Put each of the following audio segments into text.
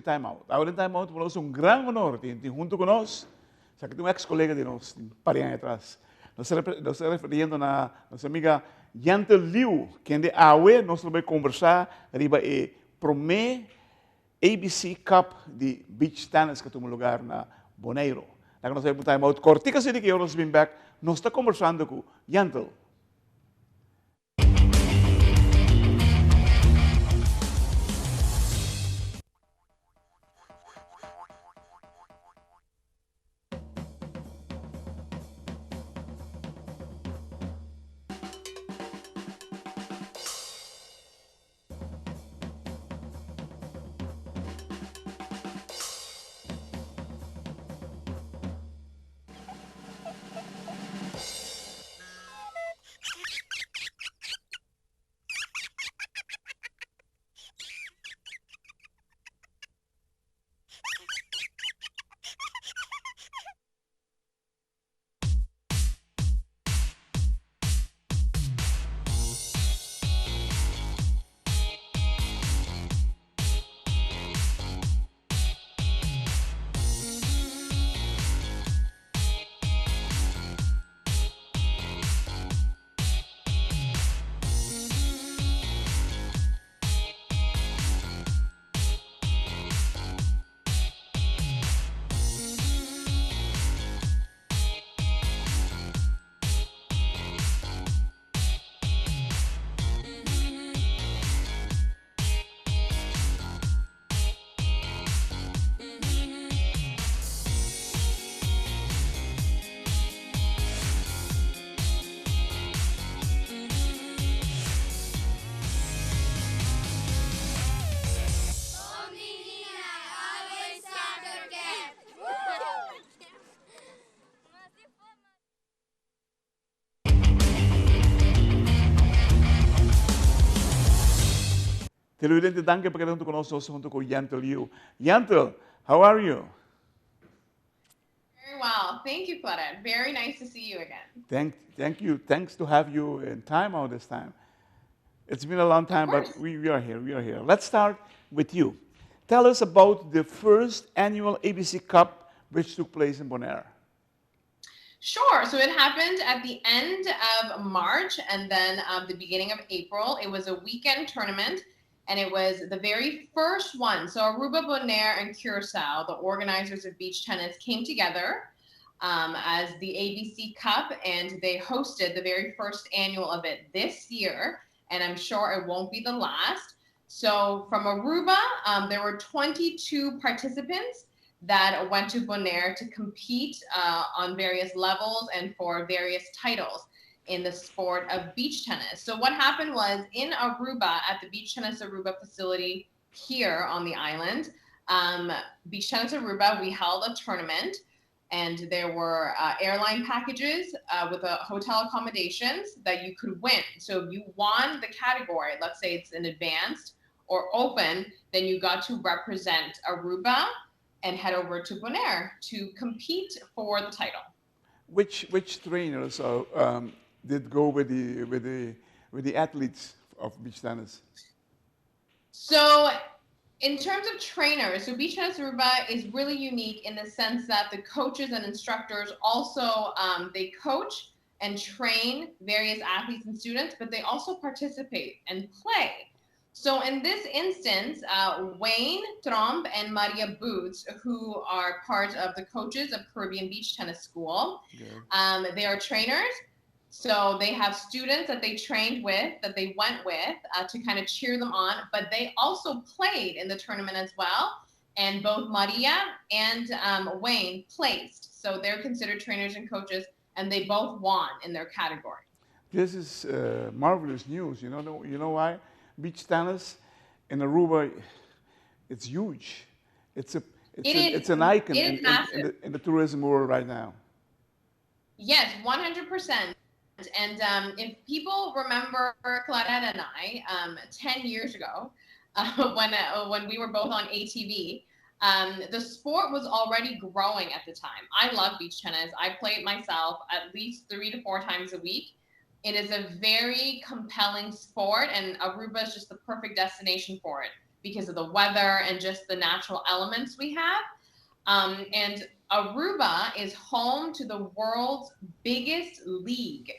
TimeOut. Ahora en TimeOut tenemos un gran honor de junto con nos, sa que un ex-colega de nos, parean atrás. Nos está referindo a nossa amiga Yentl Lieuw, que de AUE nós vamos conversar arriba e promê ABC Cup de beach tennis que toma lugar na Bonaire. Nós vamos estar muito cortica se que nós vim back, nós está conversando com Yentl. Televidente, danke por quedar conosco junto com Yentl Lieuw. Yentl, how are you? Very well. Thank you, Claret. Very nice to see you again. Thank you. Thanks to have you in TimeOut this time. It's been a long time, but we are here. We are here. Let's start with you. Tell us about the first annual ABC Cup, which took place in Bonaire. Sure. So it happened at the end of March and then the beginning of April. It was a weekend tournament, and it was the very first one. So Aruba, Bonaire, and Curacao, the organizers of beach tennis, came together as the ABC Cup, and they hosted the very first annual of it this year, and I'm sure it won't be the last. So from Aruba, there were 22 participants that went to Bonaire to compete on various levels and for various titles in the sport of beach tennis. So what happened was in Aruba, at the Beach Tennis Aruba facility here on the island, Beach Tennis Aruba, we held a tournament, and there were airline packages with hotel accommodations that you could win. So if you won the category, let's say it's an advanced or open, then you got to represent Aruba and head over to Bonaire to compete for the title. Which trainers did go with the athletes of beach tennis? So in terms of trainers, so Beach Tennis Aruba is really unique in the sense that the coaches and instructors also, they coach and train various athletes and students, but they also participate and play. So in this instance, Wayne Tromp and Maria Boots, who are part of the coaches of Caribbean Beach Tennis School, they are trainers. So they have students that they trained with, that they went with to kind of cheer them on, but they also played in the tournament as well. And both Maria and Wayne placed. So they're considered trainers and coaches, and they both won in their category. This is marvelous news. You know why? Beach tennis in Aruba, it's huge. It's an icon in the tourism world right now. Yes, 100%. And if people remember Claret and I, 10 years ago, when we were both on ATV, the sport was already growing at the time. I love beach tennis. I play it myself at least 3 to 4 times a week. It is a very compelling sport, and Aruba is just the perfect destination for it because of the weather and just the natural elements we have. And Aruba is home to the world's biggest league,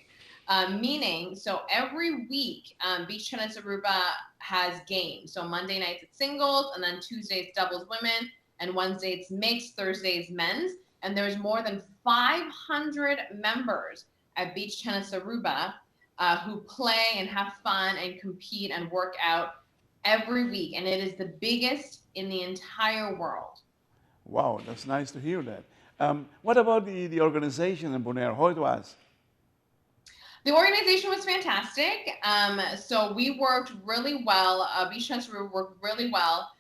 meaning so every week beach tennis Aruba has games. So Monday nights it's singles, and then Tuesdays doubles women, and Wednesday it's mixed, Thursday is men's. And there's more than 500 members at Beach Tennis Aruba who play and have fun and compete and work out every week. And it is the biggest in the entire world. Wow, that's nice to hear that. What about the organization in Bonaire? How it was? The organization was fantastic. So we worked really well. Beach Tennis Aruba worked really well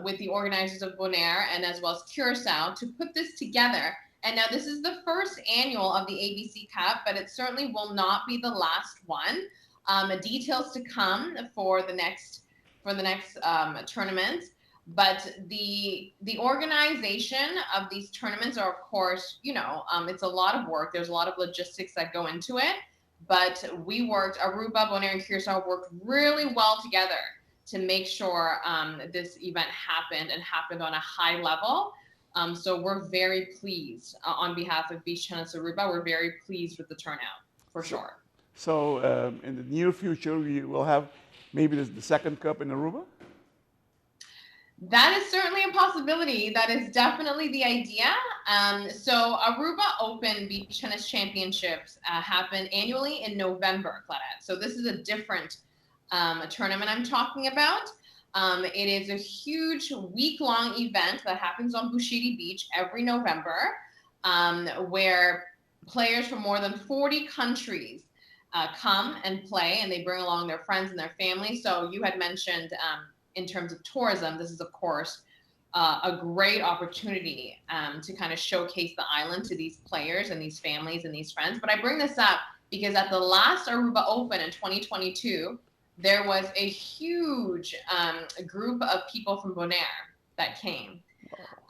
with the organizers of Bonaire and as well as Curacao to put this together. And now this is the first annual of the ABC Cup, but it certainly will not be the last one. Details to come for the next tournaments. But the organization of these tournaments are, of course, it's a lot of work. There's a lot of logistics that go into it. But Aruba, Bonaire, and Curacao worked really well together to make sure this event happened on a high level. So we're very pleased on behalf of Beach Tennis Aruba. We're very pleased with the turnout, for sure. So in the near future, we will have maybe the second cup in Aruba? That is certainly a possibility. That is definitely the idea. So Aruba Open Beach Tennis Championships happen annually in November, Claret. So this is a different tournament I'm talking about. It is a huge week-long event that happens on Bushiri Beach every November, where players from more than 40 countries come and play, and they bring along their friends and their families. So you had mentioned in terms of tourism, this is, of course, a great opportunity to kind of showcase the island to these players and these families and these friends. But I bring this up because at the last Aruba Open in 2022, there was a huge group of people from Bonaire that came.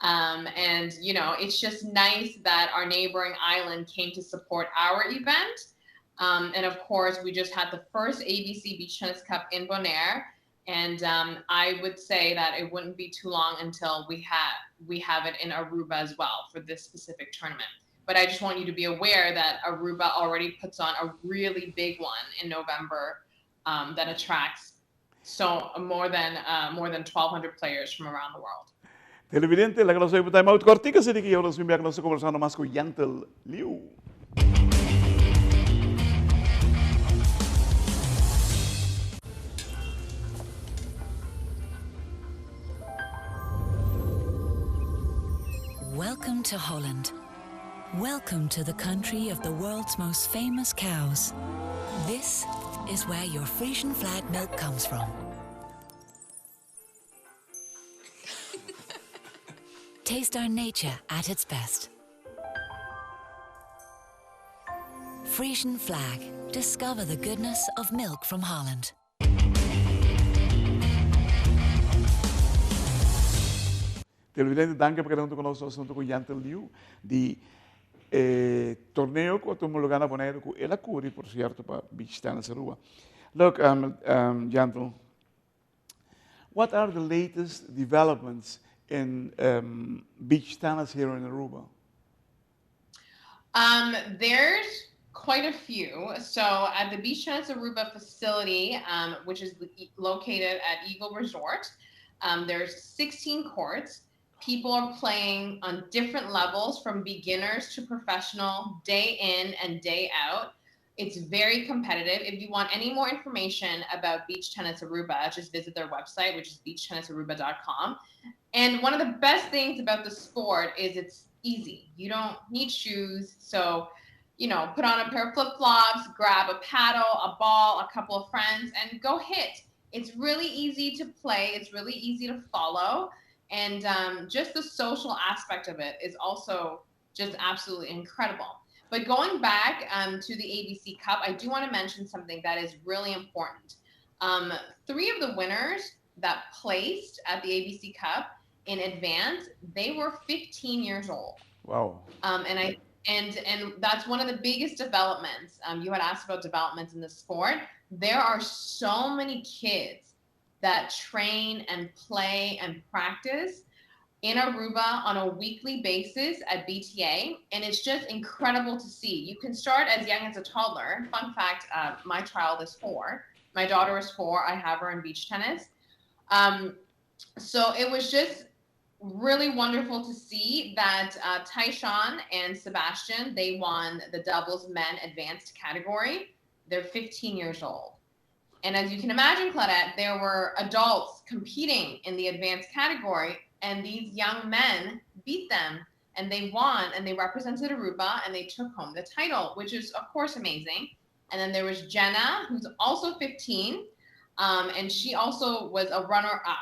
And, it's just nice that our neighboring island came to support our event. And of course, we just had the first ABC Beach Tennis Cup in Bonaire. And I would say that it wouldn't be too long until we have it in Aruba as well for this specific tournament. But I just want you to be aware that Aruba already puts on a really big one in November that attracts more than 1,200 players from around the world. Televidente, la que nos oye TimeOut cortica, así que yo los invito a que nos conversando más con Yentl Lieuw. Welcome to Holland. Welcome to the country of the world's most famous cows. This is where your Frisian flag milk comes from. Taste our nature at its best. Frisian flag. Discover the goodness of milk from Holland. Televidente, danke per essere con noi, sono con Yentl Lieuw, di torneo che stiamo giocando a Bonaire e la curi, per certo, per Beach Tennis Aruba. Look, Yentl, what are the latest developments in beach tennis here in Aruba? There's quite a few. So at the Beach Tennis Aruba facility, which is located at Eagle Resort, there's 16 courts. People are playing on different levels from beginners to professional, day in and day out. It's very competitive. If you want any more information about Beach Tennis Aruba, just visit their website, which is beachtennisaruba.com. And one of the best things about the sport is it's easy. You don't need shoes. So, put on a pair of flip-flops, grab a paddle, a ball, a couple of friends, and go hit. It's really easy to play. It's really easy to follow. And just the social aspect of it is also just absolutely incredible. But going back to the ABC Cup, I do want to mention something that is really important. 3 of the winners that placed at the ABC Cup in advance, they were 15 years old. Wow. And that's one of the biggest developments. You had asked about developments in the sport. There are so many kids that train and play and practice in Aruba on a weekly basis at BTA, and it's just incredible to see. You can start as young as a toddler. Fun fact, my child is 4. My daughter is 4. I have her in beach tennis. So it was just really wonderful to see that Tyshawn and Sebastian, they won the doubles men advanced category. They're 15 years old. And as you can imagine, Claret, there were adults competing in the advanced category, and these young men beat them, and they won, and they represented Aruba, and they took home the title, which is, of course, amazing. And then there was Jenna, who's also 15, and she also was a runner-up.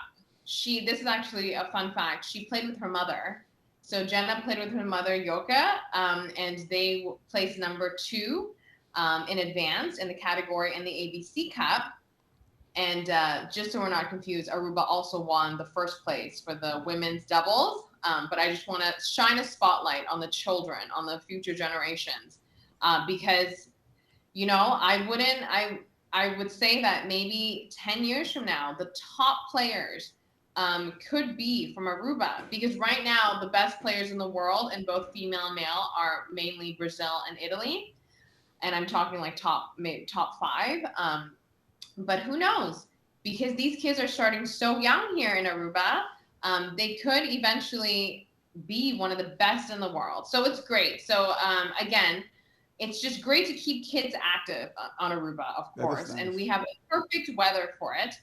This is actually a fun fact. She played with her mother. So Jenna played with her mother, Yoka, and they placed number 2 in advance in the category in the ABC Cup. And just so we're not confused, Aruba also won the first place for the women's doubles. But I just want to shine a spotlight on the children, on the future generations, because, you know, I would say that maybe 10 years from now, the top players could be from Aruba, because right now the best players in the world in both female and male are mainly Brazil and Italy. And I'm talking like top 5. But who knows? Because these kids are starting so young here in Aruba, they could eventually be one of the best in the world. So it's great. So again, it's just great to keep kids active on Aruba, of course. Nice. And we have perfect weather for it.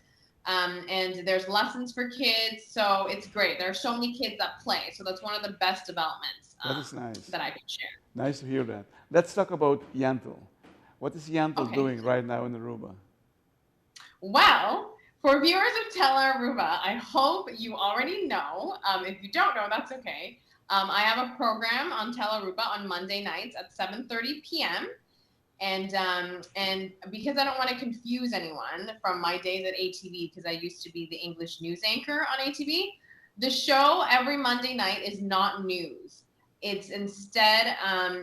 And there's lessons for kids. So it's great. There are so many kids that play. So that's one of the best developments that is nice. That I can share. Nice to hear that. Let's talk about Yentl. What is Yentl doing right now in Aruba? Well, for viewers of Aruba, I hope you already know. If you don't know, that's okay. I have a program on Aruba on Monday nights at 7:30 p.m. And because I don't want to confuse anyone from my days at ATV, because I used to be the English news anchor on ATV, the show every Monday night is not news. It's instead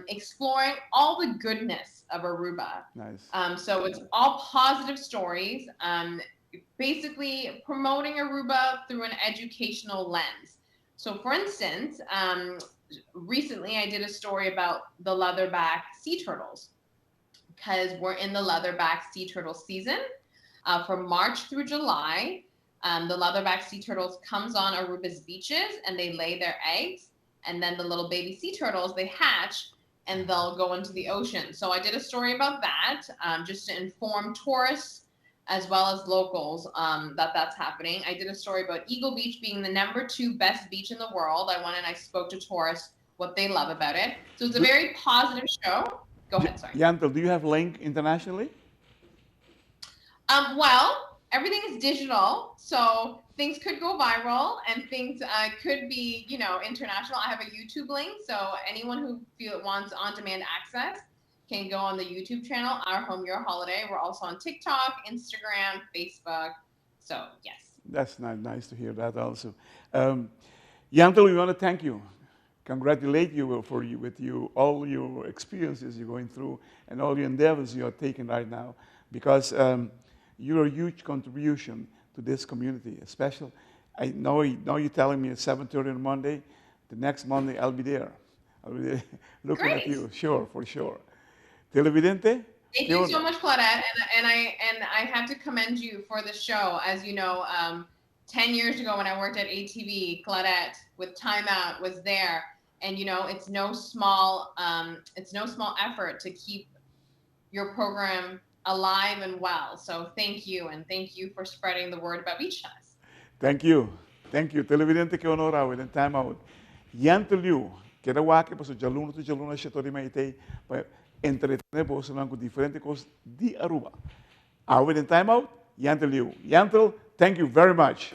exploring all the goodness of Aruba. Nice. So it's all positive stories, basically promoting Aruba through an educational lens. So for instance, recently I did a story about the leatherback sea turtles, because we're in the leatherback sea turtle season. From March through July, the leatherback sea turtles comes on Aruba's beaches and they lay their eggs. And then the little baby sea turtles, they hatch and they'll go into the ocean. So I did a story about that, just to inform tourists as well as locals that's happening. I did a story about Eagle Beach being the number 2 best beach in the world. I went and I spoke to tourists what they love about it. So it's a very positive show. Go ahead, sorry. Yentl, do you have link internationally? Well, everything is digital, so things could go viral and things could be, you know, international. I have a YouTube link, so anyone who wants on-demand access can go on the YouTube channel, Our Home, Your Holiday. We're also on TikTok, Instagram, Facebook. So, yes. That's nice to hear that also. Yentl, we want to thank you. Congratulate you with all your experiences you're going through and all your endeavors you are taking right now, because you're a huge contribution to this community. Especially, I know you're telling me it's 7:30 on Monday. The next Monday I'll be there. I'll be there looking at you, sure, for sure. Televidente? Thank you so much, Claret, and I have to commend you for the show. As you know, 10 years ago when I worked at ATV, Claret with TimeOut was there, and you know it's no small effort to keep your program alive and well. So thank you, and thank you for spreading the word about beach tennis. Thank you. Televidente que onorawe den TimeOut. Yentl Lieuw, que era wake pa so jaluno to jaluna shatori maitei pa entretener po sa com diferentes coisas de Aruba. Awe den TimeOut, Yentl Lieuw. Yentl, thank you very much.